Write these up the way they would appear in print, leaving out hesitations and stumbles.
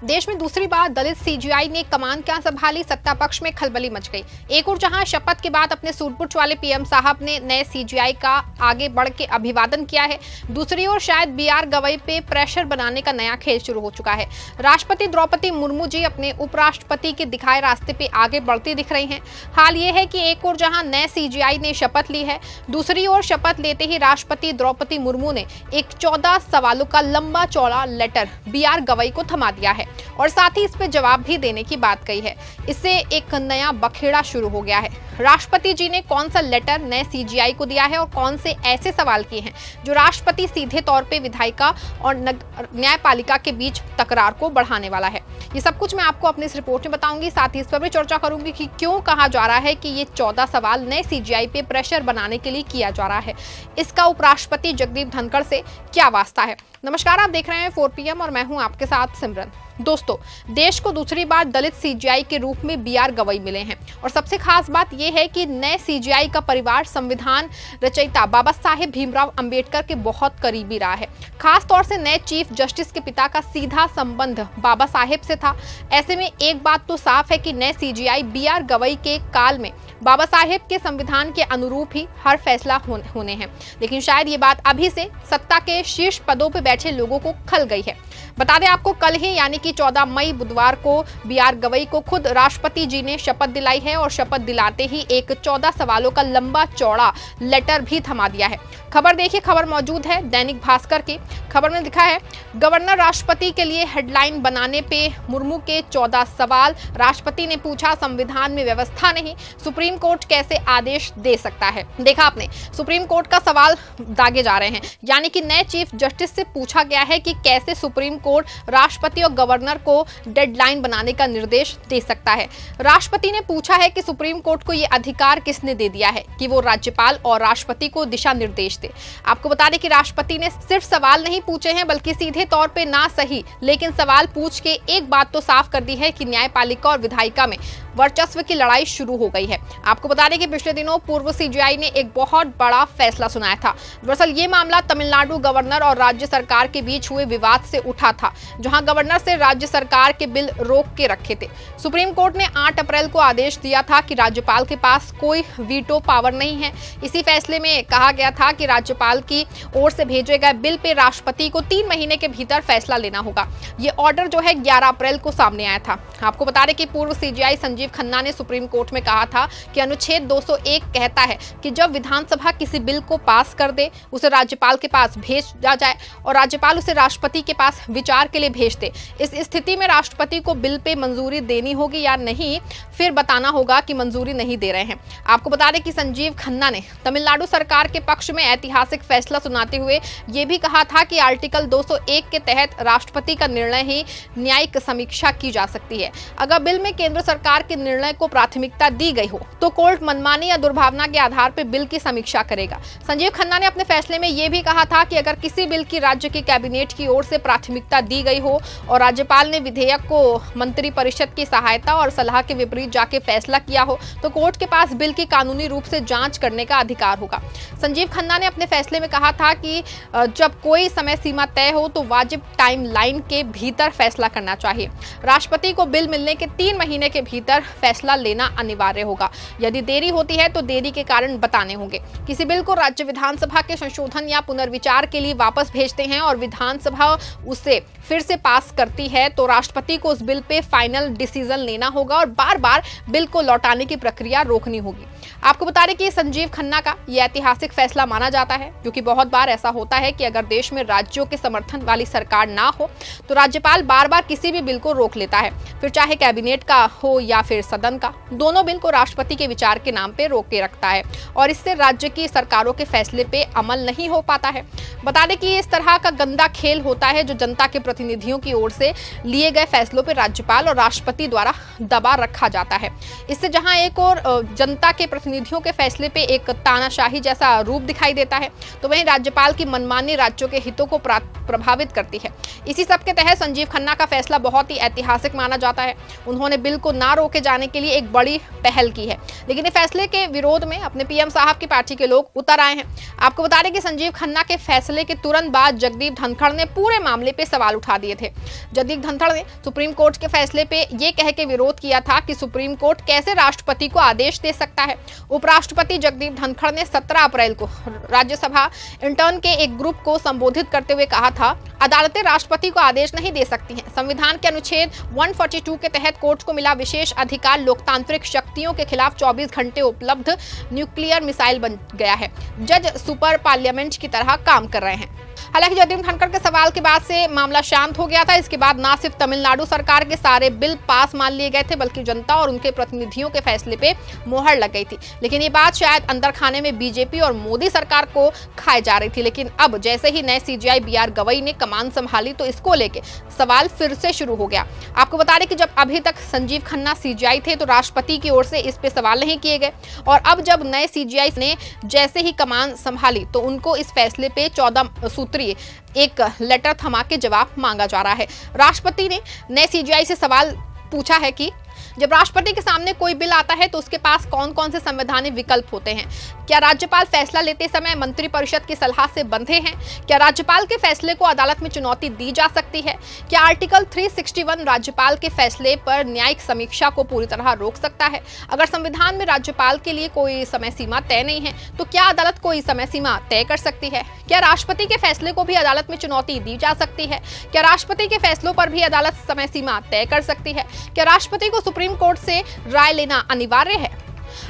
देश में दूसरी बार दलित सीजीआई ने कमान क्या संभाली, सत्ता पक्ष में खलबली मच गई। एक और जहां शपथ के बाद अपने सूटबूट वाले पीएम साहब ने नए सीजीआई का आगे बढ़ के अभिवादन किया है, दूसरी ओर शायद बीआर गवई पे प्रेशर बनाने का नया खेल शुरू हो चुका है। राष्ट्रपति द्रौपदी मुर्मू जी अपने उपराष्ट्रपति के दिखाए रास्ते पे आगे बढ़ती दिख रही हैं। हाल ये है कि एक और जहां नए सीजीआई ने शपथ ली है, दूसरी ओर शपथ लेते ही राष्ट्रपति द्रौपदी मुर्मू ने एक 14 सवालों का लंबा चौड़ा लेटर बीआर गवई को थमा दिया है और साथ ही इस पे जवाब भी देने की बात कही है। इससे एक नया बखेड़ा शुरू हो गया है। राष्ट्रपति जी ने कौन सा लेटर नए सीजीआई को दिया है और कौन से ऐसे सवाल किए हैं जो राष्ट्रपति सीधे तौर पे विधायिका और न्यायपालिका के बीच तकरार को बढ़ाने वाला है। ये सब कुछ मैं आपको अपनी इस रिपोर्ट में बताऊंगी, साथ ही इस पर भी चर्चा करूंगी कि क्यों कहा जा रहा है कि ये 14 सवाल नए सीजीआई पे प्रेशर बनाने के लिए किया जा रहा है। इसका उपराष्ट्रपति जगदीप धनखड़ से क्या वास्ता है। नमस्कार, आप देख रहे हैं 4 PM और मैं हूं आपके साथ सिमरन। दोस्तों, देश को दूसरी बार दलित सीजीआई के रूप में बीआर गवई मिले हैं और सबसे खास बात यह है कि नए सीजीआई का परिवार संविधान रचयिता बाबा साहेब भीमराव अंबेडकर के बहुत करीबी रहा है। खास तौर से नए चीफ जस्टिस के पिता का सीधा संबंध बाबा साहेब से था। ऐसे में एक बात तो साफ है कि नए सीजीआई बीआर गवई के काल में बाबा साहेब के संविधान के अनुरूप ही हर फैसला होने हैं। लेकिन शायद ये बात अभी से सत्ता के शीर्ष पदों पर बैठे लोगों को खल गई है। बता दें आपको, कल ही यानी कि 14 मई बुधवार को बीआर गवई को खुद राष्ट्रपति जी ने शपथ दिलाई है और शपथ दिलाते ही एक 14 सवालों का लंबा चौड़ा लेटर भी थमा दिया है। खबर देखिए, खबर मौजूद है दैनिक भास्कर की। खबर में लिखा है, गवर्नर राष्ट्रपति के लिए हेडलाइन बनाने पे मुर्मू के 14 सवाल। राष्ट्रपति ने पूछा, संविधान में व्यवस्था नहीं, सुप्रीम कोर्ट कैसे आदेश दे सकता है। देखा आपने, सुप्रीम कोर्ट का सवाल दागे जा रहे हैं, यानी कि नए चीफ जस्टिस से पूछा गया है कि कैसे सुप्रीम कोर्ट राष्ट्रपति और गवर्नर को डेडलाइन बनाने का निर्देश दे सकता है। राष्ट्रपति ने पूछा है कि सुप्रीम कोर्ट को यह अधिकार किसने दे दिया है कि वो राज्यपाल और राष्ट्रपति को दिशा निर्देश दे। आपको बता दें कि राष्ट्रपति ने सिर्फ सवाल नहीं पूछे हैं, बल्कि सीधे तौर पे ना सही लेकिन सवाल पूछ के एक बात तो साफ कर दी है कि न्यायपालिका और विधायिका में वर्चस्व की लड़ाई शुरू हो गई है। आपको बता दें कि पिछले दिनों पूर्व सीजीआई ने एक बहुत बड़ा फैसला सुनाया था। दरअसल ये मामला तमिलनाडु गवर्नर और राज्य सरकार के बीच हुए विवाद से उठा था, जहां गवर्नर से राज्य सरकार के बिल रोक के रखे थे। सुप्रीम कोर्ट ने 8 अप्रैल को आदेश दिया था कि राज्यपाल के पास कोई वीटो पावर नहीं है। इसी फैसले में कहा गया था कि राज्यपाल की ओर से भेजे गए बिल पे राष्ट्रपति को 3 महीने के भीतर फैसला लेना होगा। ये ऑर्डर जो है 11 अप्रैल को सामने आया था। आपको बता दें कि पूर्व सीजीआई संजीव खन्ना ने सुप्रीम कोर्ट में कहा था कि अनुच्छेद 201 कहता है कि जब विधानसभा किसी बिल को पास कर दे, उसे राज्यपाल के पास भेजा जाए और राज्यपाल उसे राष्ट्रपति के पास विचार के लिए भेज दे। इस स्थिति में राष्ट्रपति को बिल पे मंजूरी देनी होगी या नहीं, फिर बताना होगा कि मंजूरी नहीं दे रहे हैं। आपको बता दें कि संजीव खन्ना ने तमिलनाडु सरकार के पक्ष में ऐतिहासिक फैसला सुनाते हुए ये भी कहा था कि आर्टिकल 201 के तहत राष्ट्रपति का निर्णय ही न्यायिक समीक्षा की जा सकती है। अगर बिल में केंद्र सरकार के निर्णय को प्राथमिकता दी गई हो तो कोर्ट मनमानी या दुर्भावना के आधार पर बिल की समीक्षा करेगा। संजीव खन्ना ने अपने फैसले में यह भी कहा था कि अगर किसी बिल की राज्य की कैबिनेट की ओर से प्राथमिकता दी गई हो और राज्यपाल ने विधेयक को मंत्रिपरिषद की सहायता और सलाह के विपरीत जाके फैसला किया हो तो कोर्ट के पास बिल की कानूनी रूप से जांच करने का अधिकार होगा। संजीव खन्ना ने अपने फैसले में कहा था कि जब कोई समय सीमा तय हो तो वाजिब टाइम लाइन के भीतर फैसला करना चाहिए। राष्ट्रपति को बिल मिलने के 3 महीने के भीतर फैसला लेना अनिवार्य होगा। यदि देरी होती है तो देरी के कारण बताने होंगे। किसी बिल को राज्य विधानसभा के संशोधन या पुनर्विचार के लिए वापस भेजते हैं और विधानसभा उसे फिर से पास करती है तो राष्ट्रपति को उस बिल पे फाइनल डिसीजन लेना होगा और बार बार बिल को लौटाने की प्रक्रिया रोकनी होगी। आपको बता दें कि संजीव खन्ना का यह ऐतिहासिक फैसला माना जाता है, क्योंकि बहुत बार ऐसा होता है कि अगर देश में राज्यों के समर्थन वाली सरकार ना हो तो राज्यपाल बार बार किसी भी बिल को रोक लेता है, फिर चाहे कैबिनेट का हो या फिर सदन का। दोनों बिल को राष्ट्रपति के विचार के नाम पे रोक के रखता है और इससे राज्य की सरकारों के फैसले पे अमल नहीं हो पाता है। बता दें कि इस तरह का गंदा खेल होता है जो जनता के प्रतिनिधियों की ओर से लिए गए फैसलों पर राज्यपाल और राष्ट्रपति द्वारा दबा रखा जाता है। इससे जहां एक और जनता के प्रतिनिधियों के फैसले पे एक तानाशाही जैसा रूप दिखाई देता देता है, तो वहीं राज्यपाल की मनमानी राज्यों के हितों को प्रभावित करती है। इसी सब के तहत संजीव खन्ना का फैसला बहुत ही ऐतिहासिक माना जाता है। उन्होंने बिल को ना रोके जाने के लिए एक बड़ी पहल की है, लेकिन इस फैसले के विरोध में अपने पीएम साहब की पार्टी के लोग उतर आए हैं। आपको बता दें कि संजीव खन्ना के फैसले के तुरंत बाद जगदीप धनखड़ ने पूरे मामले पे सवाल उठा दिए थे। जगदीप धनखड़ ने सुप्रीम कोर्ट के फैसले पे ये कह के विरोध किया था कि सुप्रीम कोर्ट कैसे राष्ट्रपति को आदेश दे सकता है। उपराष्ट्रपति जगदीप धनखड़ ने 17 अप्रैल को राज्यसभा इंटर्न के एक ग्रुप को संबोधित करते हुए कहा था, अदालतें राष्ट्रपति को आदेश नहीं दे सकती हैं। संविधान के अनुच्छेद 142 के तहत कोर्ट को मिला विशेष अधिकार लोकतांत्रिक शक्तियों के खिलाफ 24 घंटे उपलब्ध न्यूक्लियर मिसाइल बन गया है। जज सुपर पार्लियामेंट की तरह काम कर रहे हैं। हालांकि जगदीप धनखड़ के सवाल के बाद से मामला शांत हो गया था। इसके बाद ना सिर्फ तमिलनाडु सरकार के सारे बिल पास मान लिए गए थे, बल्कि जनता और उनके प्रतिनिधियों के फैसले पे मोहर लग गई थी। लेकिन ये बात शायद अंदर खाने में बीजेपी और मोदी सरकार को खाए जा रही थी। लेकिन अब जैसे ही नए सीजीआई बीआर गवई ने कमान संभाली तो इसको लेके सवाल फिर से शुरू हो गया। आपको बता दें कि जब अभी तक संजीव खन्ना सीजीआई थे तो राष्ट्रपति की ओर से इस पे सवाल नहीं किए गए, और अब जब नए सीजीआई ने जैसे ही कमान संभाली तो उनको इस फैसले पे 14 सूत्रीय एक लेटर थमा के जवाब मांगा जा रहा है। राष्ट्रपति ने नए सीजीआई से सवाल पूछा है कि जब राष्ट्रपति के सामने कोई बिल आता है तो उसके पास कौन कौन से संवैधानिक विकल्प होते हैं। क्या राज्यपाल फैसला लेते समय मंत्रिपरिषद की सलाह से बंधे हैं? क्या राज्यपाल के फैसले को अदालत में चुनौती दी जा सकती है? क्या आर्टिकल 361 राज्यपाल के फैसले पर न्यायिक समीक्षा को पूरी तरह रोक सकता है? अगर संविधान में राज्यपाल के लिए कोई समय सीमा तय नहीं है तो क्या अदालत कोई समय सीमा तय कर सकती है? क्या राष्ट्रपति के फैसले को भी अदालत में चुनौती दी जा सकती है? क्या राष्ट्रपति के फैसलों पर भी अदालत समय सीमा तय कर सकती है? क्या राष्ट्रपति को सुप्रीम कोर्ट से राय लेना अनिवार्य है?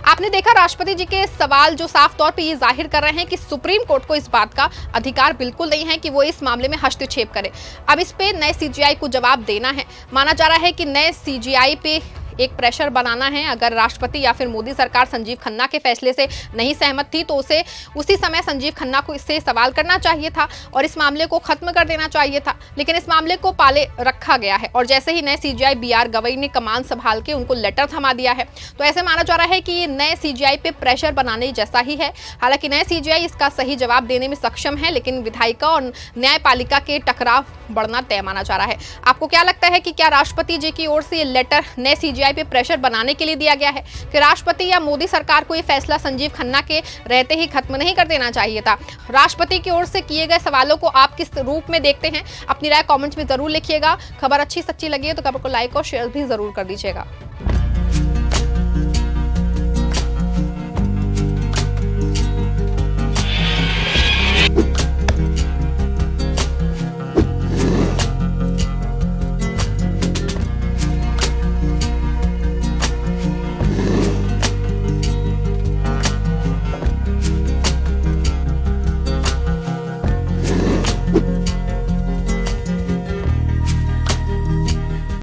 आपने देखा राष्ट्रपति जी के सवाल जो साफ तौर पे ये जाहिर कर रहे हैं कि सुप्रीम कोर्ट को इस बात का अधिकार बिल्कुल नहीं है कि वो इस मामले में हस्तक्षेप करे। अब इस पे नए सीजीआई को जवाब देना है। माना जा रहा है कि नए सीजीआई पे एक प्रेशर बनाना है। अगर राष्ट्रपति या फिर मोदी सरकार संजीव खन्ना के फैसले से नहीं सहमत थी तो उसे उसी समय संजीव खन्ना को इससे सवाल करना चाहिए था और इस मामले को खत्म कर देना चाहिए था, लेकिन इस मामले को पाले रखा गया है। और जैसे ही नए सीजीआई बीआर गवई ने कमान संभाल के उनको लेटर थमा दिया है तो ऐसे माना जा रहा है कि ये नए सीजीआई पे प्रेशर बनाने जैसा ही है। हालांकि नए सीजीआई इसका सही जवाब देने में सक्षम है, लेकिन विधायिका और न्यायपालिका के टकराव बढ़ना तय माना जा रहा है। आपको क्या लगता है कि क्या राष्ट्रपति जी की ओर से ये लेटर नए सीजीआई पे प्रेशर बनाने के लिए दिया गया है कि राष्ट्रपति या मोदी सरकार को ये फैसला संजीव खन्ना के रहते ही खत्म नहीं कर देना चाहिए था? राष्ट्रपति की ओर से किए गए सवालों को आप किस रूप में देखते हैं? अपनी राय कमेंट्स में जरूर लिखिएगा। खबर अच्छी सच्ची लगी है तो खबर को लाइक और शेयर भी जरूर कर दीजिएगा।